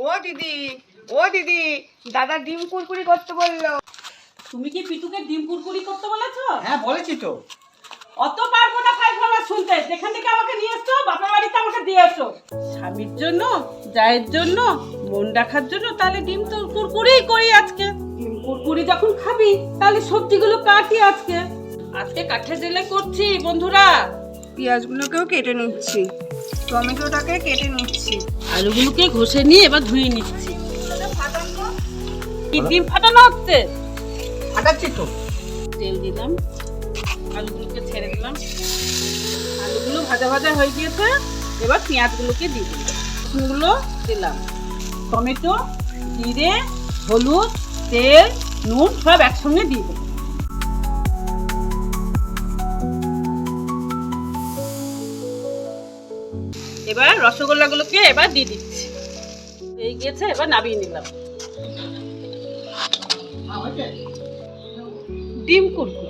ও দিদি, ও দিদি, দাদা ডিম কুরকুরি করতে বললো। তুমি কি পিটুকে ডিম কুরকুরি করতে বলেছো? হ্যাঁ বলেছি তো। অত পারবো না ফাইভ আমার শুনতে। যেখান থেকে আমাকে নিয়ে এসছো বাপের বাড়িতে আমাকে দিয়ে এসো। স্বামীর জন্য, জায়ের জন্য, মন রাখার জন্য তাহলে ডিম তো কুরকুরিই করি আজকে। ডিম কুরকুরি যখন খাবি তাহলে সবজিগুলো কাটি আজকে। আজকে কাঠে জেলে করছি বন্ধুরা। পেঁয়াজগুলোকেও কেটে নিচ্ছি, টমেটোটাকে কেটে নিচ্ছি, আলুগুলোকে ঘষে নিয়ে এবার ধুয়ে নিচ্ছি। কি ডিম ফাটানো হচ্ছে? ফাটাচ্ছি তো। তেল দিলাম, আলুগুলোকে ছেড়ে দিলাম। আলুগুলো ভাজা ভাজা হয়ে গিয়েছে, এবার পেঁয়াজগুলোকে দিয়ে দিলাম, রসুনগুলো দিলাম, টমেটো, জিরে, হলুদ, তেল, নুন সব একসঙ্গে দিয়ে দিলাম। এবার রসগোল্লাগুলোকে এবার দিয়ে দিচ্ছি। হয়ে গিয়েছে, এবার নামিয়ে নিলাম। ডিম কুরকুরি।